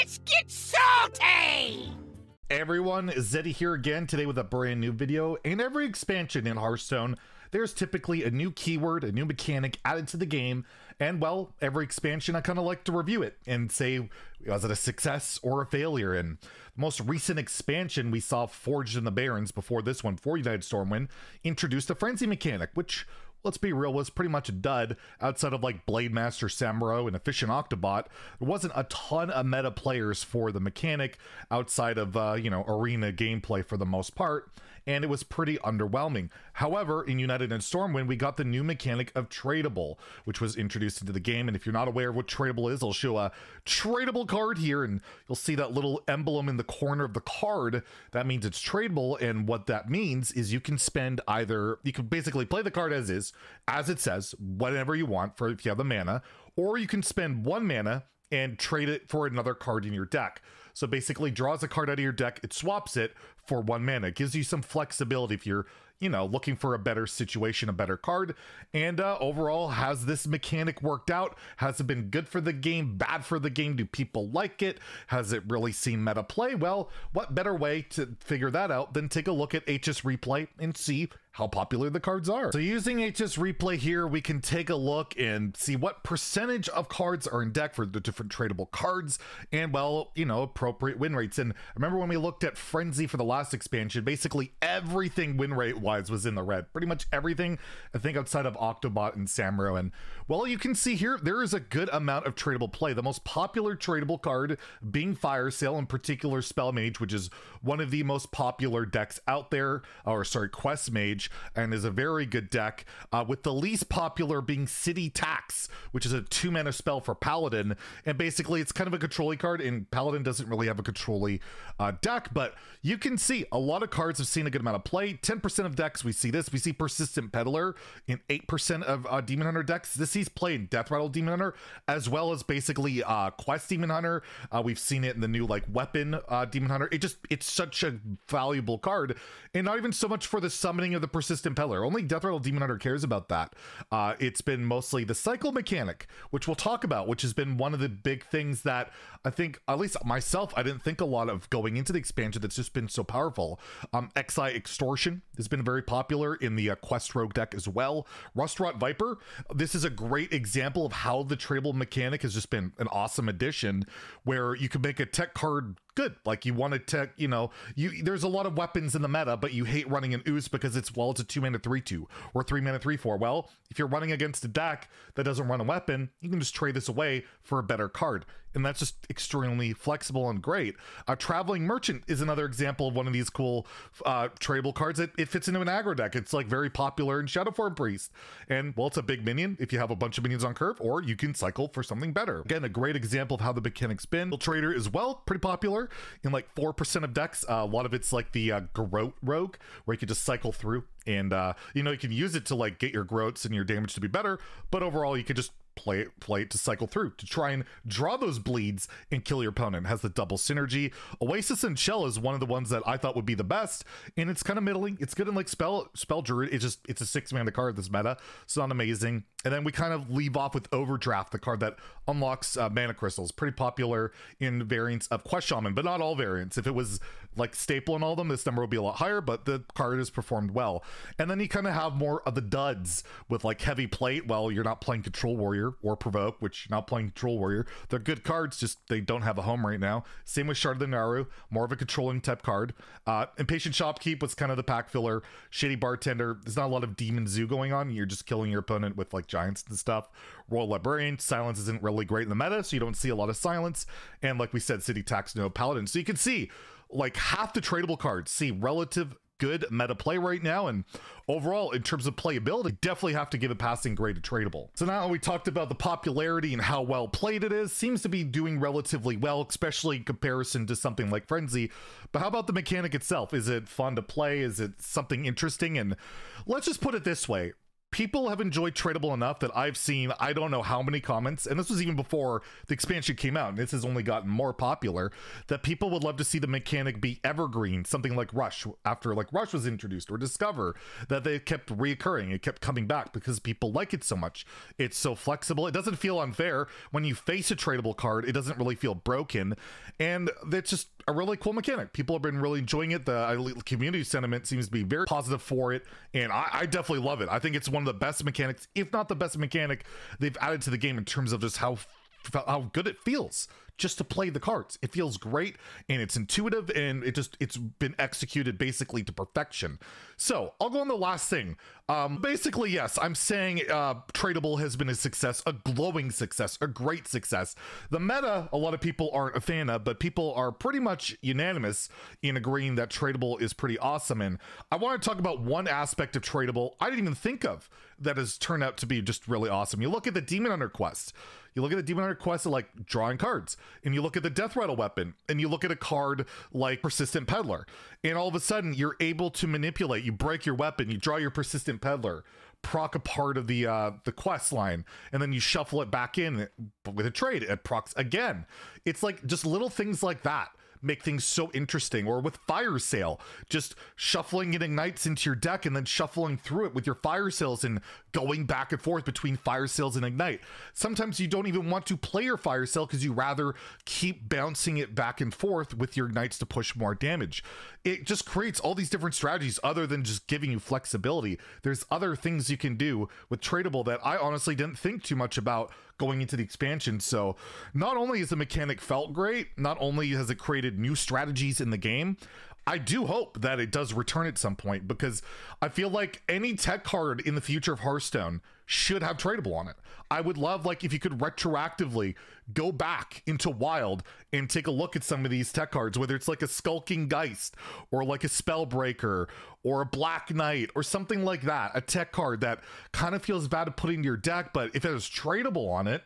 Let's get salty! Hey everyone, Zeddy here again today with a brand new video. In every expansion in Hearthstone, there's typically a new keyword, a new mechanic added to the game, and well, every expansion I kind of like to review it and say, was it a success or a failure? And the most recent expansion we saw, Forged in the Barrens, before this one, for United Stormwind, introduced a frenzy mechanic, which, let's be real, was pretty much a dud. Outside of like Blade Master Samuro and Efficient Octobot, there wasn't a ton of meta players for the mechanic outside of, arena gameplay for the most part, and it was pretty underwhelming. However, in United and Stormwind, we got the new mechanic of Tradable, which was introduced into the game, and if you're not aware of what Tradable is, I'll show a Tradable card here, and you'll see that little emblem in the corner of the card. That means it's tradable, and what that means is you can spend either, you can basically play the card as is, as it says, whatever you want for if you have the mana, or you can spend 1 mana and trade it for another card in your deck. So basically draws a card out of your deck, it swaps it for 1 mana. It gives you some flexibility if you're, looking for a better situation, a better card. And overall, has this mechanic worked out? Has it been good for the game, bad for the game? Do people like it? Has it really seen meta play? Well, what better way to figure that out than take a look at HS Replay and see how popular the cards are. So using HS Replay here, we can take a look and see what percentage of cards are in deck for the different tradable cards and, well, appropriate win rates. And remember when we looked at Frenzy for the last expansion, basically everything win rate wise was in the red. Pretty much everything, I think, outside of Octobot and Samuro. And well, you can see here, there is a good amount of tradable play. The most popular tradable card being Fire Sale, in particular Spell Mage, which is one of the most popular decks out there, or sorry, Quest Mage, and is a very good deck, with the least popular being City Tax, which is a 2-mana spell for Paladin, and basically it's kind of a control-y card, and Paladin doesn't really have a control-y deck, but you can see a lot of cards have seen a good amount of play. 10% of decks, we see this. We see Persistent Peddler in 8% of Demon Hunter decks. This he's played Death Rattle Demon Hunter, as well as basically Quest Demon Hunter. We've seen it in the new Weapon Demon Hunter. It's such a valuable card, and not even so much for the summoning of the Persistent Peddler. Only Death Rattle Demon Hunter cares about that. It's been mostly the cycle mechanic, which we'll talk about, which has been one of the big things that I think, at least myself, I didn't think a lot of going into the expansion that's just been so powerful. XI Extortion has been very popular in the Quest Rogue deck as well. Rustrot Viper, this is a great example of how the tradable mechanic has just been an awesome addition, where you can make a tech card good. Like you want to tech, there's a lot of weapons in the meta, but you hate running an Ooze because it's a 2-mana 3/2 or 3-mana 3/4. Well, if you're running against a deck that doesn't run a weapon, you can just trade this away for a better card. And that's just extremely flexible and great. Traveling Merchant is another example of one of these cool tradable cards. It fits into an aggro deck. It's very popular in Shadowform Priest. And well, it's a big minion if you have a bunch of minions on curve, or you can cycle for something better. Again, a great example of how the mechanic's been. Trader as well, pretty popular in 4% of decks. A lot of it's the Garrote Rogue, where you can just cycle through and you can use it to get your Garrotes and your damage to be better, but overall you could just play it to cycle through to try and draw those bleeds and kill your opponent. It has the double synergy. Oasis and Shell is one of the ones that I thought would be the best, and it's kind of middling. It's good in Spell Druid. It's a 6-mana card, this meta. It's not amazing. And then we kind of leave off with Overdraft, the card that unlocks mana crystals. Pretty popular in variants of Quest Shaman, but not all variants. If it was staple in all of them, this number would be a lot higher, but the card has performed well. And then you kind of have more of the duds with Heavy Plate. Well, you're not playing Control Warrior or Provoke, which you're not playing Control Warrior. They're good cards, just they don't have a home right now. Same with Shard of the Naru, more of a controlling type card. Impatient Shopkeep was kind of the pack filler. Shady Bartender, there's not a lot of Demon Zoo going on. You're just killing your opponent with giants and stuff. Royal Librarian, silence isn't really great in the meta, so you don't see a lot of silence. And like we said, City Tax, no Paladin. So you can see half the tradable cards see relative good meta play right now, and overall in terms of playability, definitely have to give a passing grade to Tradable. So now we talked about the popularity and how well played it is. Seems to be doing relatively well, especially in comparison to something like Frenzy. But how about the mechanic itself? Is it fun to play? Is it something interesting? And let's just put it this way. people have enjoyed Tradable enough that I've seen, I don't know how many comments, and this was even before the expansion came out, and this has only gotten more popular, that people would love to see the mechanic be evergreen, something like Rush, after like Rush was introduced, or Discover, that they kept reoccurring, it kept coming back because people like it so much. It's so flexible, it doesn't feel unfair. When you face a tradable card, it doesn't really feel broken, and it's just a really cool mechanic. People have been really enjoying it. The community sentiment seems to be very positive for it, and I definitely love it. I think it's one of the best mechanics, if not the best mechanic they've added to the game in terms of just how good it feels just to play the cards. It feels great, and it's intuitive, and it's been executed basically to perfection. So I'll go on the last thing. Basically, yes, I'm saying Tradable has been a success, a glowing success, a great success. The meta, a lot of people aren't a fan of, but people are pretty much unanimous in agreeing that Tradable is pretty awesome. And I want to talk about one aspect of Tradable I didn't even think of that has turned out to be just really awesome. You look at the Demon Hunter quest. You look at the Demon Hunter quest of like drawing cards, and you look at the Death Rattle weapon, and you look at a card like Persistent Peddler, and all of a sudden you're able to manipulate. You break your weapon, you draw your Persistent Peddler, proc a part of the quest line, and then you shuffle it back in with a trade. It procs again. It's like just little things like that make things so interesting. Or with Fire Sale, just shuffling it ignites into your deck and then shuffling through it with your Fire Sales and going back and forth between Fire Sales and Ignite. Sometimes you don't even want to play your Fire Sale because you rather keep bouncing it back and forth with your Ignites to push more damage. It just creates all these different strategies other than just giving you flexibility. There's other things you can do with Tradable that I honestly didn't think too much about going into the expansion. So not only has the mechanic felt great, not only has it created new strategies in the game, I do hope that it does return at some point, because I feel like any tech card in the future of Hearthstone should have Tradable on it. I would love, like, if you could retroactively go back into Wild and take a look at some of these tech cards, whether it's like a Skulking Geist or like a Spellbreaker or a Black Knight or something like that, a tech card that kind of feels bad to put into your deck, but if it has Tradable on it,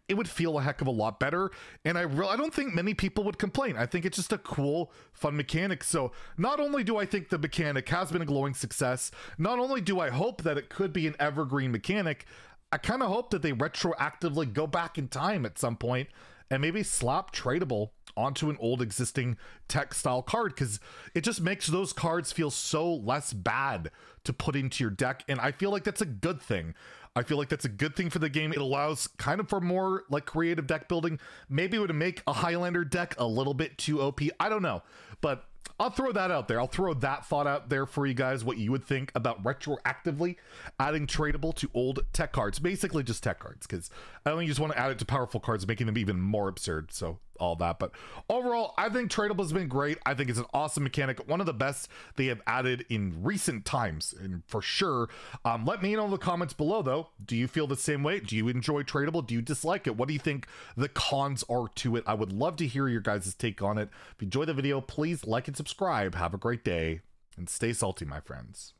it would feel a heck of a lot better, and I don't think many people would complain. I think it's just a cool, fun mechanic. So not only do I think the mechanic has been a glowing success, not only do I hope that it could be an evergreen mechanic, I kind of hope that they retroactively go back in time at some point and maybe slap Tradable onto an old existing tech style card, because it just makes those cards feel so less bad to put into your deck, and I feel like that's a good thing. I feel like that's a good thing for the game. It allows kind of for more like creative deck building. Maybe it would make a Highlander deck a little bit too OP. I don't know, but I'll throw that out there. I'll throw that thought out there for you guys, what you would think about retroactively adding Tradable to old tech cards. Basically just tech cards, because I only just want to add it to powerful cards, making them even more absurd. So all that. But overall, I think Tradable has been great. I think it's an awesome mechanic, one of the best they have added in recent times, and for sure. Let me know in the comments below, though. Do you feel the same way? Do you enjoy Tradable? Do you dislike it? What do you think the cons are to it? I would love to hear your guys' take on it. If you enjoyed the video, please like and subscribe. Have a great day, and stay salty, my friends.